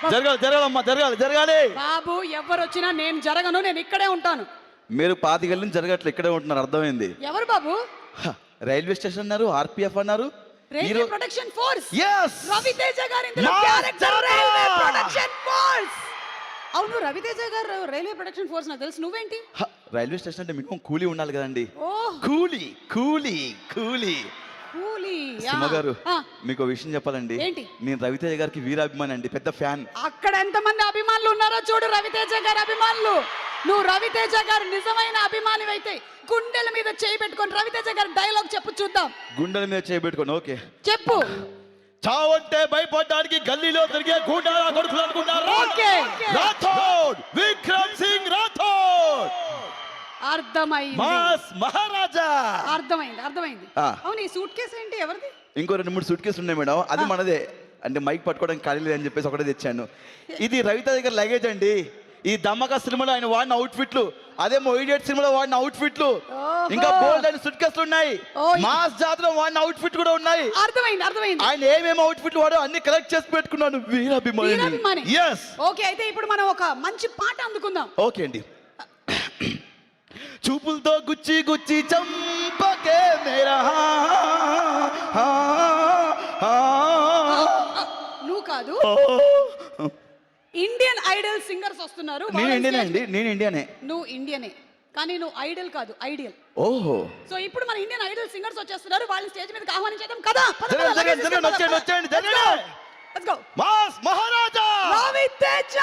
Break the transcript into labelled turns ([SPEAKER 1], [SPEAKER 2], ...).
[SPEAKER 1] జరగాలమ్మా, జరగాలి.
[SPEAKER 2] బాబు ఎవరు వచ్చినా నేను జరగను, నేను ఇక్కడే ఉంటాను.
[SPEAKER 1] మీరు 25 ఏళ్ళ నుంచి జరగట్లే, ఇక్కడే ఉంటున్నారు, అర్థమైంది.
[SPEAKER 2] ఎవరు బాబు?
[SPEAKER 1] రైల్వే స్టేషన్ అన్నారు, ఆర్పిఎఫ్ అన్నారు,
[SPEAKER 2] railway protection force.
[SPEAKER 1] yes
[SPEAKER 2] Ravi Teja garu ఇందులో క్యారెక్టర్ రైల్వే ప్రొటెక్షన్ ఫోర్స్. అవును, రవితేజ గారు రైల్వే ప్రొటెక్షన్ ఫోర్స్ నాకు తెలుసు. నువ్వేంటి?
[SPEAKER 1] రైల్వే స్టేషన్ అంటే మినిమం కూలీ ఉండాలి కదండి.
[SPEAKER 2] ఓహ్,
[SPEAKER 1] కూలీ.
[SPEAKER 2] కూలీ.
[SPEAKER 1] సుమ గారు, మీకు విషయం చెప్పాలండి.
[SPEAKER 2] ఏంటి?
[SPEAKER 1] నేను రవితేజ గారికి వీరాభిమాని అండి, పెద్ద ఫ్యాన్.
[SPEAKER 2] అక్కడ ఎంతమంది అభిమానులు ఉన్నారో చూడు, రవితేజ గారి అభిమానులు. నువ్వు రవితేజ గారు నిజమైన అభిమాని అయితే గుండెల మీద చేయి పెట్టుకొని రవితేజ గారి డైలాగ్ చెప్పు చూద్దాం.
[SPEAKER 1] గుండెల మీద చేయి పెట్టుకొని ఓకే
[SPEAKER 2] చెప్పు.
[SPEAKER 1] చావంటే భయపడడానికి గల్లీలో తిరిగే గూండాల కొడుకులు అనుకున్నారా?
[SPEAKER 2] ఓకే.
[SPEAKER 1] రాథోడ్, విక్రమ్ సింగ్ రాథోడ్.
[SPEAKER 2] అర్థమైంది.
[SPEAKER 1] మాస్ మహారాజా.
[SPEAKER 2] అర్థమైంది. అవును, ఈ సూట్ కేసు ఏంటి, ఎవరిది?
[SPEAKER 1] ఇంకో 2-3 సూట్ కేసులు ఉన్నాయి మేడం, అది మనదే. అంటే మైక్ పట్టుకోవడానికి ఖాళీ లేదని చెప్పేసి ఒకటే తెచ్చాను. ఇది రవితేజ దగ్గర లగేజ్ అండి. ఈ దమ్మక సినిమాలో ఆయన వాడిన అవుట్ఫిట్లు, అదేమో ఇడియట్ సినిమాలో వాడిన అవుట్ఫిట్లు, ఇంకా బోల్డ్ అయిన సూట్ కేసులు ఉన్నాయి. మాస్ జాతర వాడిన అవుట్ఫిట్ కూడా ఉన్నాయి.
[SPEAKER 2] అర్థమైంది.
[SPEAKER 1] ఆయన ఏమేమి అవుట్ఫిట్లు వాడో అన్ని కలెక్ట్ చేసి పెట్టుకున్నాను. వీరాభిమాని. yes
[SPEAKER 2] ఓకే, అయితే ఇప్పుడు మనం ఒక మంచి పాట అందుకుందాం.
[SPEAKER 1] ఓకే అండి. చూపులతో గుచ్చి చంపకే మేరా.
[SPEAKER 2] నువ్వు కాదు, ఇండియన్ ఐడల్ సింగర్స్ వస్తున్నారు.
[SPEAKER 1] నేను ఇండియనే.
[SPEAKER 2] నువ్వు ఇండియనే, కానీ నువ్వు ఐడల్ కాదు, ఐడియల్.
[SPEAKER 1] ఓహో.
[SPEAKER 2] సో ఇప్పుడు మన ఇండియన్ ఐడల్ సింగర్స్ వచ్చేస్తున్నారు, వాళ్ళని స్టేజ్ మీదకి ఆహ్వానించేద్దాం కదా.
[SPEAKER 1] వచ్చేయండి.
[SPEAKER 2] Let's go.
[SPEAKER 1] Mass Maharaja
[SPEAKER 2] Raviteja.